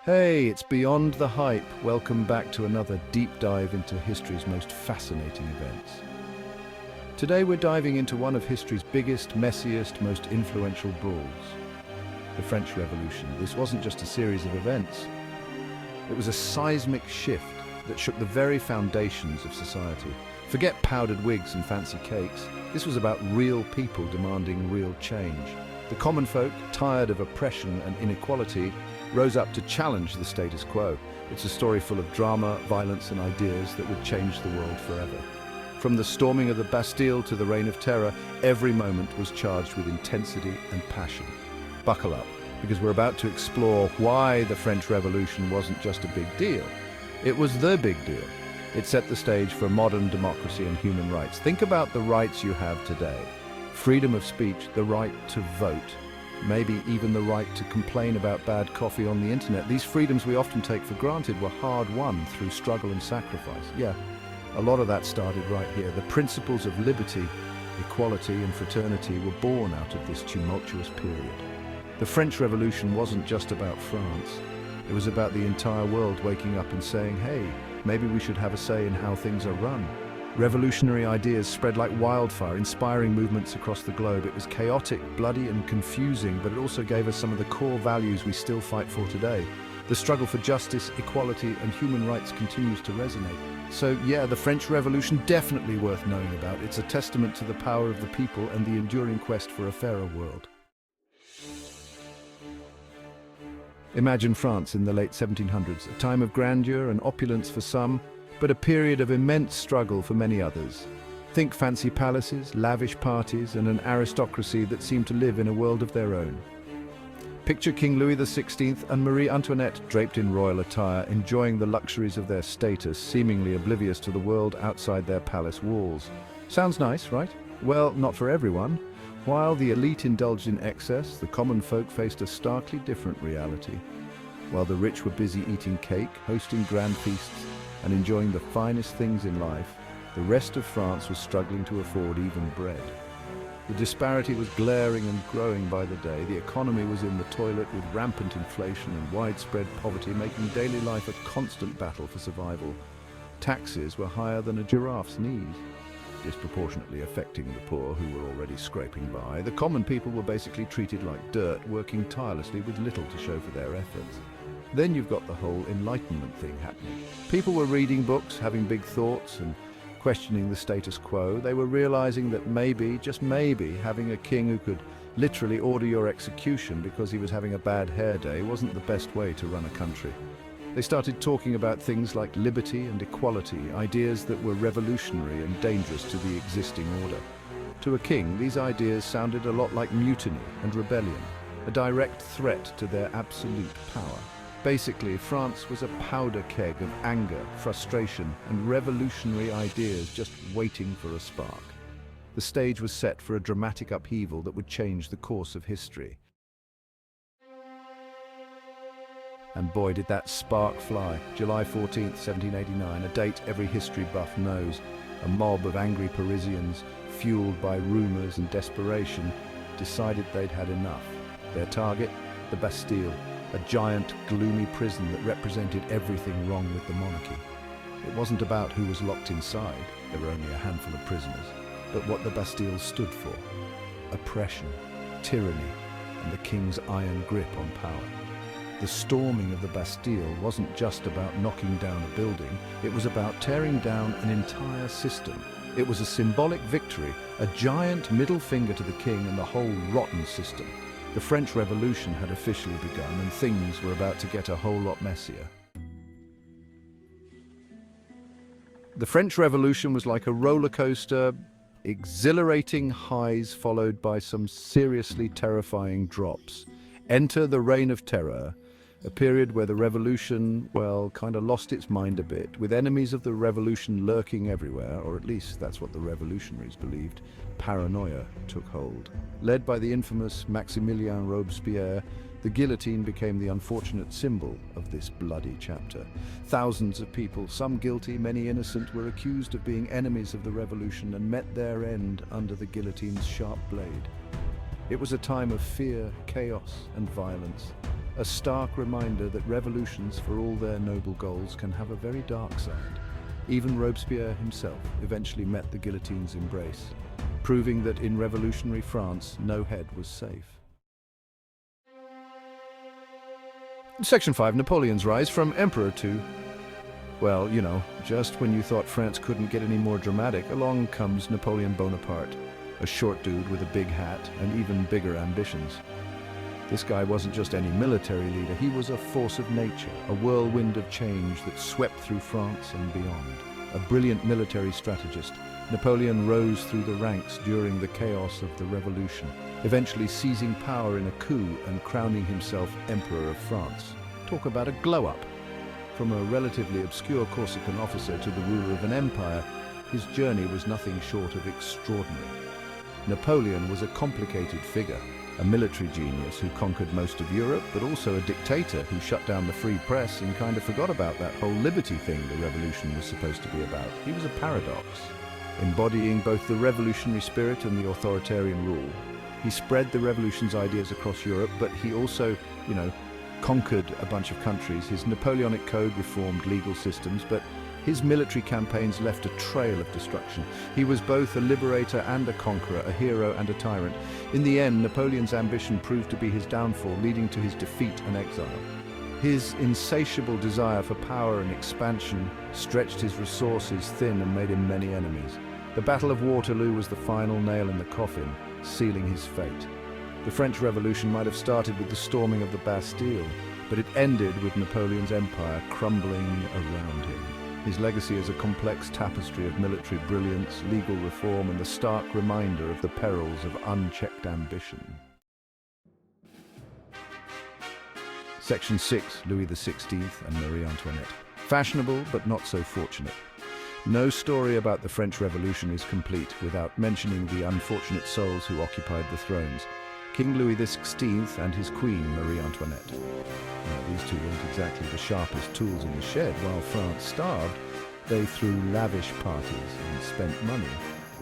Hey, it's Beyond the Hype. Welcome back to another deep dive into history's most fascinating events. Today we're diving into one of history's biggest, messiest, most influential brawls, the French Revolution. This wasn't just a series of events. It was a seismic shift that shook the very foundations of society. Forget powdered wigs and fancy cakes. This was about real people demanding real change. The common folk, tired of oppression and inequality, rose up to challenge the status quo. It's a story full of drama, violence, and ideas that would change the world forever. From the storming of the Bastille to the Reign of Terror, every moment was charged with intensity and passion. Buckle up, because we're about to explore why the French Revolution wasn't just a big deal. It was the big deal. It set the stage for modern democracy and human rights. Think about the rights you have today. Freedom of speech, the right to vote, maybe even the right to complain about bad coffee on the internet. These freedoms we often take for granted were hard-won through struggle and sacrifice. Yeah, a lot of that started right here. The principles of liberty, equality, and fraternity were born out of this tumultuous period. The French Revolution wasn't just about France. It was about the entire world waking up and saying, hey, maybe we should have a say in how things are run. Revolutionary ideas spread like wildfire, inspiring movements across the globe. It was chaotic, bloody, and confusing, but it also gave us some of the core values we still fight for today. The struggle for justice, equality, and human rights continues to resonate. So yeah, the French Revolution, definitely worth knowing about. It's a testament to the power of the people and the enduring quest for a fairer world. Imagine France in the late 1700s, a time of grandeur and opulence for some, but a period of immense struggle for many others. Think fancy palaces, lavish parties, and an aristocracy that seemed to live in a world of their own. Picture King Louis XVI and Marie Antoinette draped in royal attire, enjoying the luxuries of their status, seemingly oblivious to the world outside their palace walls. Sounds nice, right? Well, not for everyone. While the elite indulged in excess, the common folk faced a starkly different reality. While the rich were busy eating cake, hosting grand feasts, and enjoying the finest things in life, the rest of France was struggling to afford even bread. The disparity was glaring and growing by the day. The economy was in the toilet with rampant inflation and widespread poverty, making daily life a constant battle for survival. Taxes were higher than a giraffe's knees, disproportionately affecting the poor who were already scraping by. The common people were basically treated like dirt, working tirelessly with little to show for their efforts. Then you've got the whole Enlightenment thing happening. People were reading books, having big thoughts, and questioning the status quo. They were realizing that maybe, just maybe, having a king who could literally order your execution because he was having a bad hair day wasn't the best way to run a country. They started talking about things like liberty and equality, ideas that were revolutionary and dangerous to the existing order. To a king, these ideas sounded a lot like mutiny and rebellion, a direct threat to their absolute power. Basically, France was a powder keg of anger, frustration, and revolutionary ideas just waiting for a spark. The stage was set for a dramatic upheaval that would change the course of history. And boy, did that spark fly. July 14th, 1789, a date every history buff knows. A mob of angry Parisians, fueled by rumors and desperation, decided they'd had enough. Their target? The Bastille. A giant, gloomy prison that represented everything wrong with the monarchy. It wasn't about who was locked inside, there were only a handful of prisoners, but what the Bastille stood for: oppression, tyranny, and the king's iron grip on power. The storming of the Bastille wasn't just about knocking down a building, it was about tearing down an entire system. It was a symbolic victory, a giant middle finger to the king and the whole rotten system. The French Revolution had officially begun, and things were about to get a whole lot messier. The French Revolution was like a roller coaster, exhilarating highs followed by some seriously terrifying drops. Enter the Reign of Terror, a period where the revolution, well, kind of lost its mind a bit, with enemies of the revolution lurking everywhere, or at least that's what the revolutionaries believed. Paranoia took hold. Led by the infamous Maximilien Robespierre, the guillotine became the unfortunate symbol of this bloody chapter. Thousands of people, some guilty, many innocent, were accused of being enemies of the revolution and met their end under the guillotine's sharp blade. It was a time of fear, chaos, and violence. a stark reminder that revolutions, for all their noble goals, can have a very dark side. Even Robespierre himself eventually met the guillotine's embrace, proving that in revolutionary France, no head was safe. Section 5, Napoleon's rise from emperor to, well, you know, just when you thought France couldn't get any more dramatic, along comes Napoleon Bonaparte, a short dude with a big hat and even bigger ambitions. This guy wasn't just any military leader, he was a force of nature, a whirlwind of change that swept through France and beyond. A brilliant military strategist, Napoleon rose through the ranks during the chaos of the revolution, eventually seizing power in a coup and crowning himself Emperor of France. Talk about a glow-up. From a relatively obscure Corsican officer to the ruler of an empire, his journey was nothing short of extraordinary. Napoleon was a complicated figure, a military genius who conquered most of Europe, but also a dictator who shut down the free press and kind of forgot about that whole liberty thing the revolution was supposed to be about. He was a paradox, embodying both the revolutionary spirit and the authoritarian rule. He spread the revolution's ideas across Europe, but he also, conquered a bunch of countries. His Napoleonic Code reformed legal systems, but his military campaigns left a trail of destruction. He was both a liberator and a conqueror, a hero and a tyrant. In the end, Napoleon's ambition proved to be his downfall, leading to his defeat and exile. His insatiable desire for power and expansion stretched his resources thin and made him many enemies. The Battle of Waterloo was the final nail in the coffin, sealing his fate. The French Revolution might have started with the storming of the Bastille, but it ended with Napoleon's empire crumbling around him. His legacy is a complex tapestry of military brilliance, legal reform, and the stark reminder of the perils of unchecked ambition. Section 6, Louis XVI and Marie Antoinette. Fashionable, but not so fortunate. No story about the French Revolution is complete without mentioning the unfortunate souls who occupied the thrones. King Louis XVI and his queen, Marie Antoinette. Now, these two weren't exactly the sharpest tools in the shed. While France starved, they threw lavish parties and spent money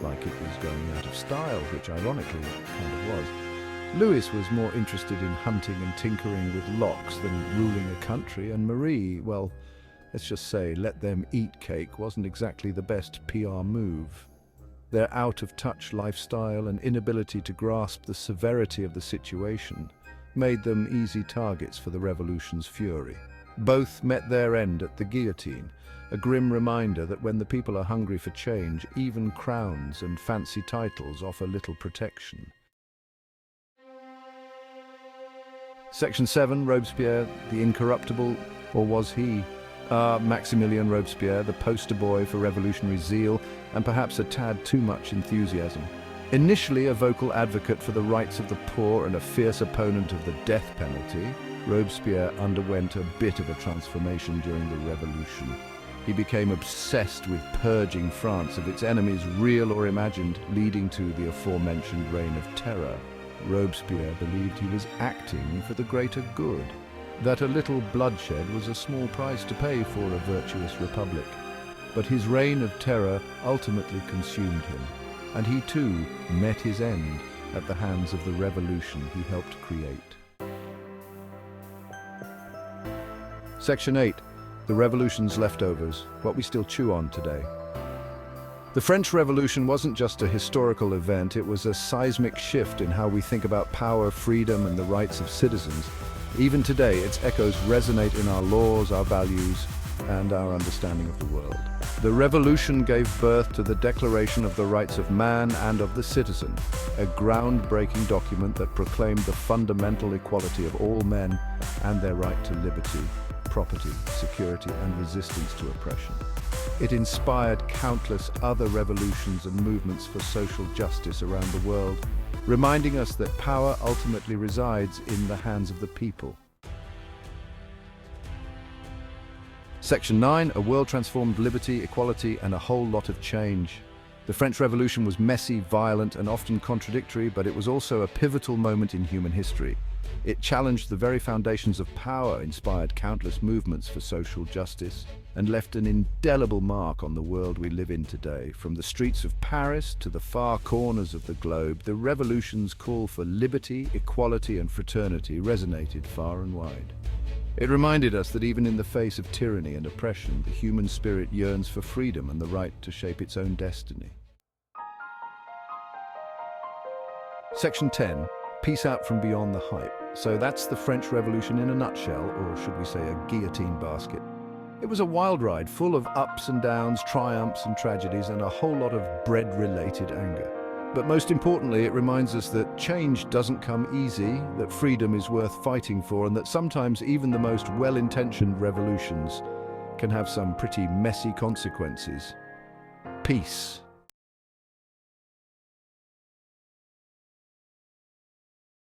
like it was going out of style, which ironically it kind of was. Louis was more interested in hunting and tinkering with locks than ruling a country, and Marie, well, let's just say, let them eat cake wasn't exactly the best PR move. Their out-of-touch lifestyle and inability to grasp the severity of the situation made them easy targets for the revolution's fury. Both met their end at the guillotine, a grim reminder that when the people are hungry for change, even crowns and fancy titles offer little protection. Section 7, Robespierre, the incorruptible, or was he? Maximilien Robespierre, the poster boy for revolutionary zeal and perhaps a tad too much enthusiasm. Initially a vocal advocate for the rights of the poor and a fierce opponent of the death penalty, Robespierre underwent a bit of a transformation during the revolution. He became obsessed with purging France of its enemies, real or imagined, leading to the aforementioned Reign of Terror. Robespierre believed he was acting for the greater good, that a little bloodshed was a small price to pay for a virtuous republic. But his reign of terror ultimately consumed him, and he too met his end at the hands of the revolution he helped create. Section 8, the revolution's leftovers, what we still chew on today. The French Revolution wasn't just a historical event, it was a seismic shift in how we think about power, freedom, and the rights of citizens. Even today, its echoes resonate in our laws, our values, and our understanding of the world. The revolution gave birth to the Declaration of the Rights of Man and of the Citizen, a groundbreaking document that proclaimed the fundamental equality of all men and their right to liberty, property, security, and resistance to oppression. It inspired countless other revolutions and movements for social justice around the world, reminding us that power ultimately resides in the hands of the people. Section 9, a world transformed liberty, equality, and a whole lot of change. The French Revolution was messy, violent, and often contradictory, but it was also a pivotal moment in human history. It challenged the very foundations of power, inspired countless movements for social justice, and left an indelible mark on the world we live in today. From the streets of Paris to the far corners of the globe, the revolution's call for liberty, equality, and fraternity resonated far and wide. It reminded us that even in the face of tyranny and oppression, the human spirit yearns for freedom and the right to shape its own destiny. Section 10. Peace out from beyond the hype. So that's the French Revolution in a nutshell, or should we say a guillotine basket. It was a wild ride, full of ups and downs, triumphs and tragedies, and a whole lot of bread-related anger. But most importantly, it reminds us that change doesn't come easy, that freedom is worth fighting for, and that sometimes even the most well-intentioned revolutions can have some pretty messy consequences. Peace.